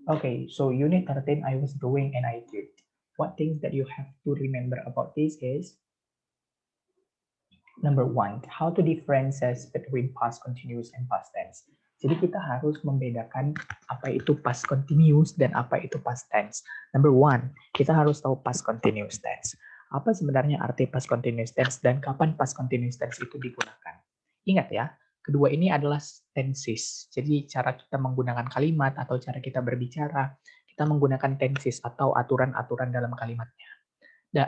Okay, so unit 13, I was doing and I did. What things that you have to remember about this is, number one, how to differentiate between past continuous and past tense. Jadi kita harus membedakan apa itu past continuous dan apa itu past tense. Number one, kita harus tahu past continuous tense. Apa sebenarnya arti past continuous tense dan kapan past continuous tense itu digunakan? Ingat ya, kedua ini adalah tenses. Jadi cara kita menggunakan kalimat atau cara kita berbicara, kita menggunakan tenses atau aturan-aturan dalam kalimatnya.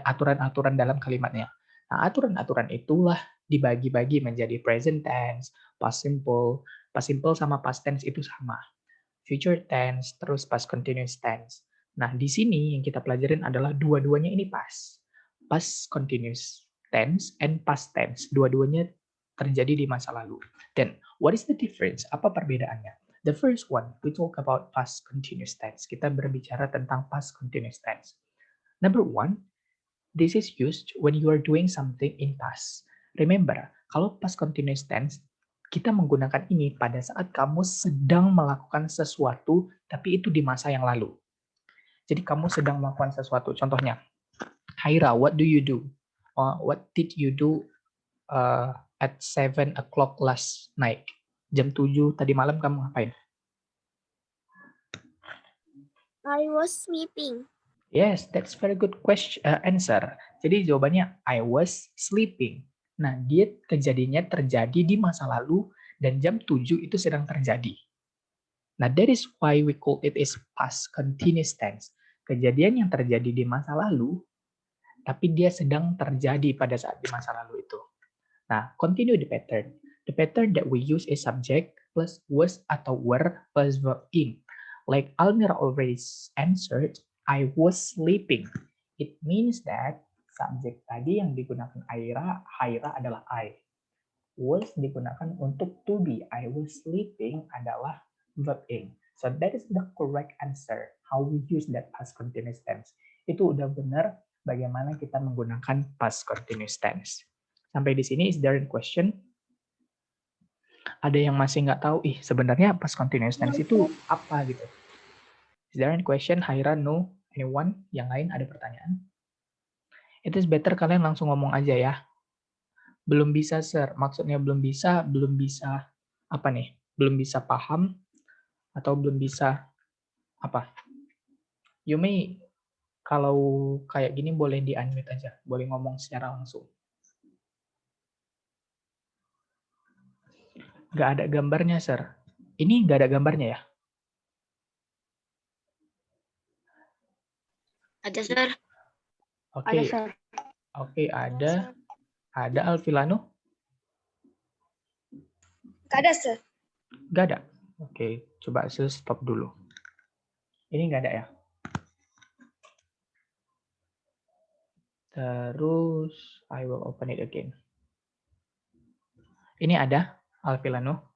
Aturan-aturan dalam kalimatnya. Nah, aturan-aturan itulah dibagi-bagi menjadi present tense, past simple. Past simple sama past tense itu sama. Future tense, terus past continuous tense. Nah, di sini yang kita pelajarin adalah dua-duanya ini past. Past continuous tense and past tense. Dua-duanya terjadi di masa lalu. Then, what is the difference? Apa perbedaannya? The first one, we talk about past continuous tense. Kita berbicara tentang past continuous tense. Number one, this is used when you are doing something in past. Remember, kalau past continuous tense, kita menggunakan ini pada saat kamu sedang melakukan sesuatu, tapi itu di masa yang lalu. Jadi kamu sedang melakukan sesuatu. Contohnya, Haira, what do you do? What did you do at 7 o'clock last night? Jam 7 tadi malam kamu ngapain? I was sleeping. Yes, that's very good question, answer. Jadi jawabannya I was sleeping. Nah, dia kejadiannya terjadi di masa lalu dan jam 7 itu sedang terjadi. Nah, that is why we call it is past continuous tense. Kejadian yang terjadi di masa lalu, tapi dia sedang terjadi pada saat di masa lalu itu. Nah, continue the pattern. The pattern that we use is subject plus was atau were plus verb in. Like Almira already answered, I was sleeping. It means that subjek tadi yang digunakan Haira adalah I. Was digunakan untuk to be. I was sleeping adalah verb in. So that is the correct answer. How we use that past continuous tense. Itu udah benar bagaimana kita menggunakan past continuous tense. Sampai di sini, is there a question? Ada yang masih nggak tahu, sebenarnya past continuous tense itu apa gitu? Is there any question? Haira, no? Anyone? Yang lain ada pertanyaan? It is better kalian langsung ngomong aja ya. Belum bisa, sir. Maksudnya belum bisa apa nih? Belum bisa paham atau belum bisa apa? You may, kalau kayak gini boleh di-unmute aja. Boleh ngomong secara langsung. Nggak ada gambarnya, sir. Ini nggak ada gambarnya ya? Ada, Sir. Oke. Ada, Sir. Oke, ada. Ada Alvilano? Nggak ada, Sir. Nggak ada. Oke, coba saya stop dulu. Ini nggak ada ya? Terus, I will open it again. Ini ada, Alvilano?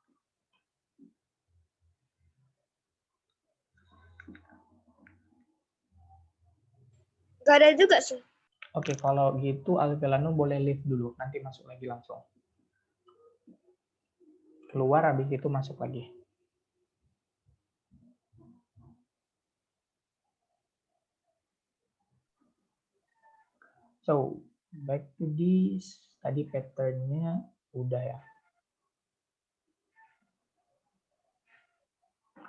Nggak ada juga, Sir. Oke, kalau gitu Alvilano boleh leave dulu. Nanti masuk lagi langsung. Keluar, habis itu masuk lagi. So, back to this. Tadi pattern-nya udah ya.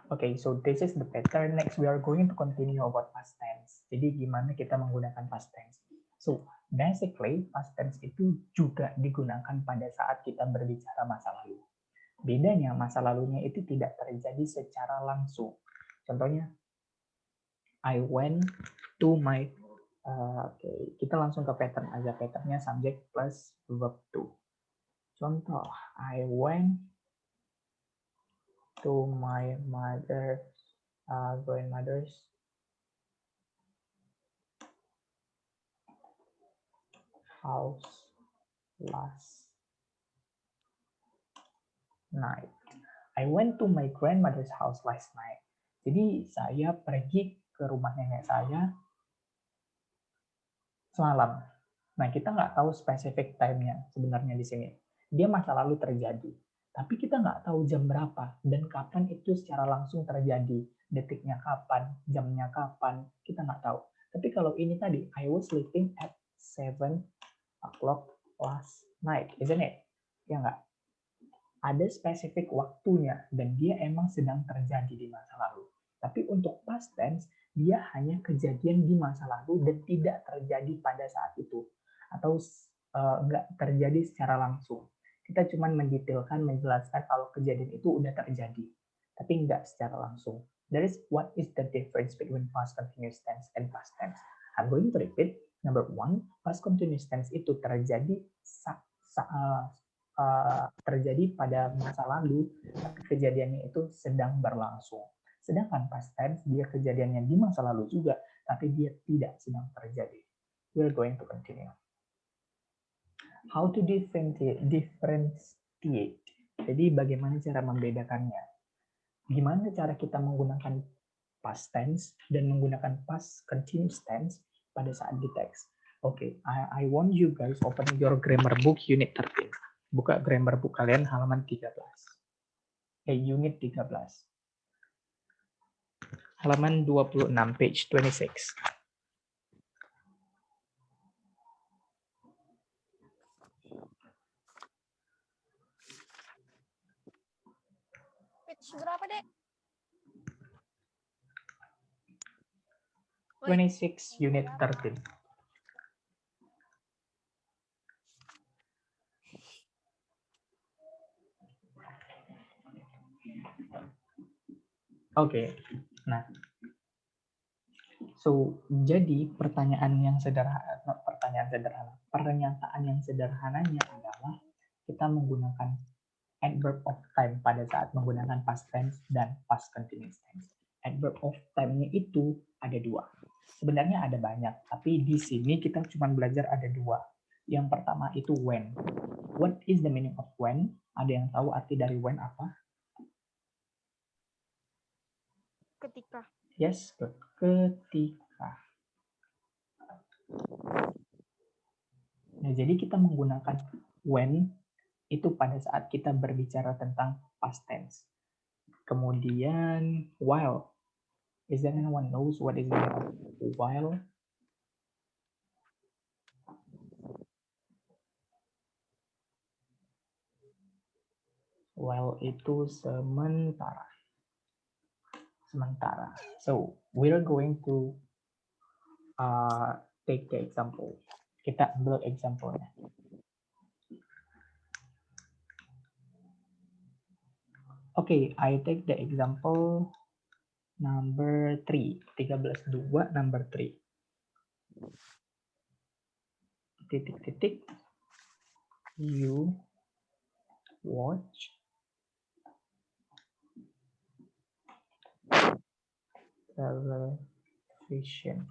Okay, so this is the pattern. Next, we are going to continue about past tense. Jadi, gimana kita menggunakan past tense? So, basically, past tense itu juga digunakan pada saat kita berbicara masa lalu. Bedanya, masa lalunya itu tidak terjadi secara langsung. Contohnya, I went to my... Oke, kita langsung ke pattern aja. Patternnya subject plus verb to. Contoh, I went to my grandmother's house last night. I went to my grandmother's house last night. Jadi saya pergi ke rumah nenek saya semalam. Nah, kita nggak tahu spesifik time-nya sebenarnya di sini. Dia masa lalu terjadi. Tapi kita nggak tahu jam berapa dan kapan itu secara langsung terjadi. detiknya kapan, jamnya kapan, kita nggak tahu. Tapi kalau ini tadi, I was sleeping at 7 o'clock last night, isn't it? Ya nggak? Ada spesifik waktunya, dan dia emang sedang terjadi di masa lalu. Tapi untuk past tense, dia hanya kejadian di masa lalu dan tidak terjadi pada saat itu. Atau nggak terjadi secara langsung. Kita cuma mendetailkan, menjelaskan kalau kejadian itu udah terjadi. Tapi nggak secara langsung. That is what is the difference between past continuous tense and past tense. I'm going to repeat. Number one, past continuous tense itu terjadi terjadi pada masa lalu, tapi kejadiannya itu sedang berlangsung. Sedangkan past tense, dia kejadiannya di masa lalu juga, tapi dia tidak sedang terjadi. We're going to continue. How to differentiate. Jadi bagaimana cara membedakannya? Gimana cara kita menggunakan past tense dan menggunakan past continuous tense pada saat di teks? Oke, I want you guys open your grammar book unit 13. Buka grammar book kalian halaman 13. Unit 13. Halaman 26, page 26. Page berapa, Dek? 26, unit 13. Oke, nah, so jadi pernyataan yang sederhananya adalah kita menggunakan adverb of time pada saat menggunakan past tense dan past continuous tense. Adverb of time-nya itu ada dua. Sebenarnya ada banyak, tapi di sini kita cuma belajar ada dua. Yang pertama itu when. What is the meaning of when? Ada yang tahu arti dari when apa? Ketika. Yes, ketika. Nah, jadi kita menggunakan when itu pada saat kita berbicara tentang past tense. Kemudian while. Is there anyone knows what is the meaning of while? While itu sementara. Sementara. So, we're going to take the example. Kita ambil example-nya. Okay, I take the example number 3. 13.2 number 3. Titik-titik. You watch television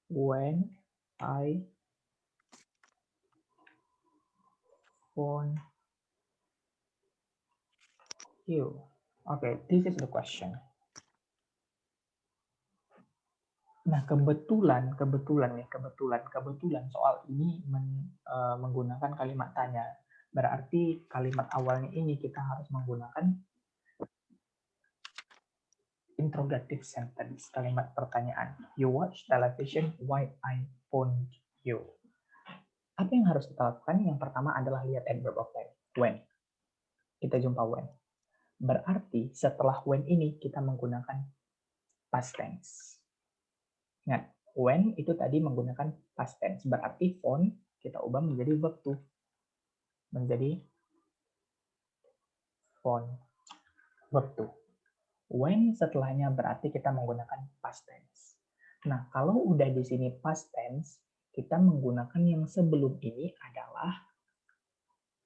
when I phone you. Okay, this is the question. Nah, kebetulan soal ini menggunakan kalimat tanya. Berarti kalimat awalnya ini kita harus menggunakan interrogative sentence, kalimat pertanyaan. You watch television while I phone you. Apa yang harus kita lakukan? Yang pertama adalah lihat adverb of time. When. Kita jumpa when. Berarti setelah when ini kita menggunakan past tense. Nah, when itu tadi menggunakan past tense. Berarti phone kita ubah menjadi verb to. Menjadi phone. Verb to. When setelahnya berarti kita menggunakan past tense. Nah, kalau udah di sini past tense, kita menggunakan yang sebelum ini adalah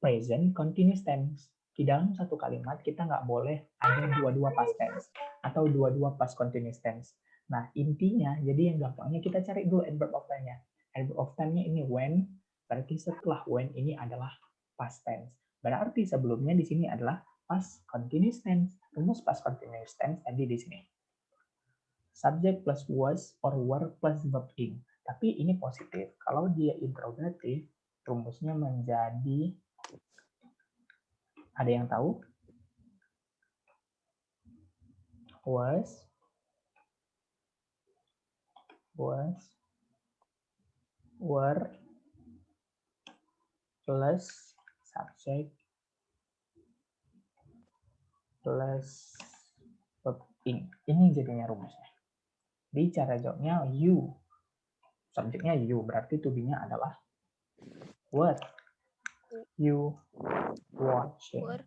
present continuous tense. Di dalam satu kalimat kita nggak boleh ada dua-dua past tense atau dua-dua past continuous tense. Nah, intinya, jadi yang gampangnya kita cari dulu adverb of time-nya. Adverb of time-nya ini when, berarti setelah when ini adalah past tense. Berarti sebelumnya di sini adalah past continuous tense. Rumus past continuous tense tadi di sini. Subject plus was or were plus verb in. Tapi ini positif. Kalau dia interrogatif, rumusnya menjadi, ada yang tahu? was, were, plus subject plus verb ing. Ini jadinya rumusnya. Di cara jawabnya you. Subjeknya you, berarti to be-nya adalah what you watching. Were.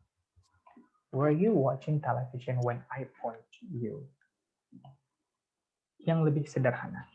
Were you watching television when I phoned you? Yang lebih sederhana.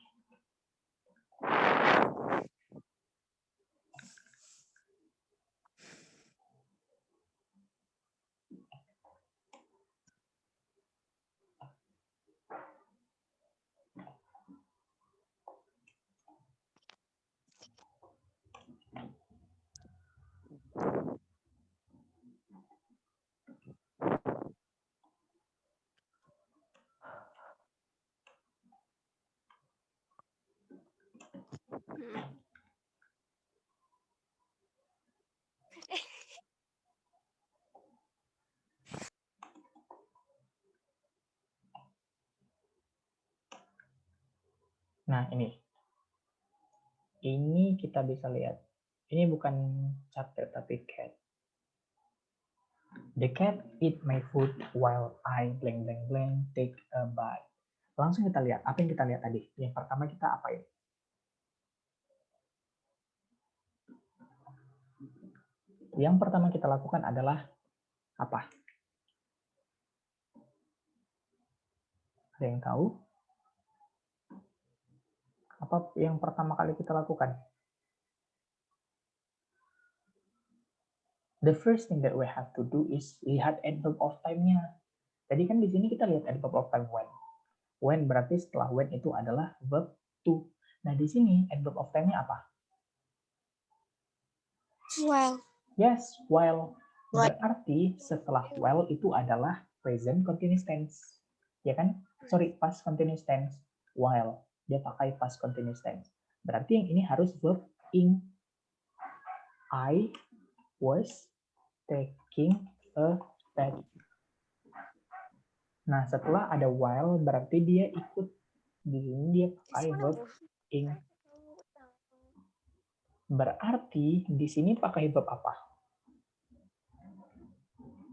Nah, ini kita bisa lihat. Ini bukan chapter tapi cat. The cat eat my food while I blank blank blank take a bite. Langsung kita lihat apa yang kita lihat tadi. Yang pertama kita apa ya? Yang pertama kita lakukan adalah apa? Ada yang tahu? Apa yang pertama kali kita lakukan? The first thing that we have to do is lihat adverb of time-nya. Tadi kan di sini kita lihat adverb of time when. When berarti setelah when itu adalah verb to. Nah, di sini adverb of time-nya apa? While. Yes, while. Berarti setelah while itu adalah present continuous tense. Ya kan? Sorry, past continuous tense. While. Dia pakai past continuous tense. Berarti yang ini harus verb ing. I was taking a bath. Nah, setelah ada while berarti dia ikut. Di sini dia pakai verb ing. Berarti di sini pakai verb apa?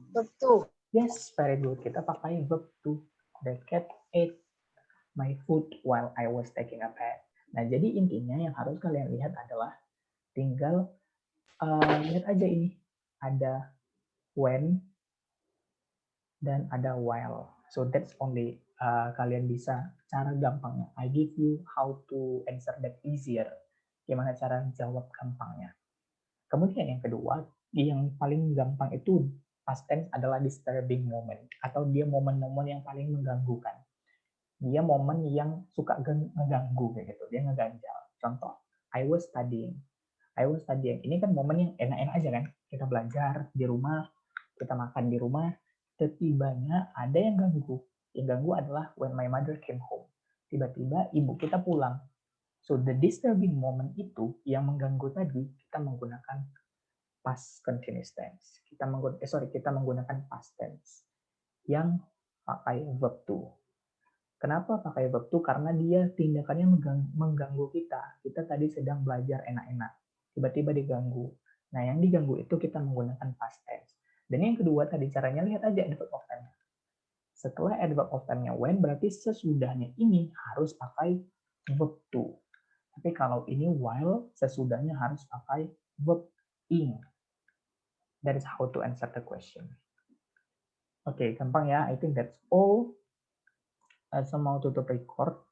Verb to. Yes, very good. Kita pakai verb to. The cat ate my food while I was taking a bath. Nah, jadi intinya yang harus kalian lihat adalah tinggal lihat aja ini. Ada when dan ada while. So that's only kalian bisa cara gampangnya. I give you how to answer that easier. Gimana cara jawab gampangnya. Kemudian yang kedua, yang paling gampang itu past tense adalah disturbing moment. Atau dia momen-momen yang paling mengganggukan. Dia momen yang suka ngeganggu kayak gitu. Dia ngeganjal. Contoh, I was studying. I was studying. Ini kan momen yang enak-enak aja kan. Kita belajar di rumah, kita makan di rumah. Tiba-tibanya ada yang ganggu. Yang ganggu adalah when my mother came home. Tiba-tiba ibu kita pulang. So the disturbing moment itu yang mengganggu tadi kita menggunakan past continuous tense. Kita menggunakan past tense yang pakai verb to. Kenapa pakai verb to? Karena dia tindakannya mengganggu kita. Kita tadi sedang belajar enak-enak. Tiba-tiba diganggu. Nah, yang diganggu itu kita menggunakan past tense. Dan yang kedua tadi caranya lihat aja adverb of time. Setelah adverb of time-nya when, berarti sesudahnya ini harus pakai verb to. Tapi kalau ini while, sesudahnya harus pakai verb ing. That is how to answer the question. Oke, gampang ya. I think that's all. Saya mau tutup record.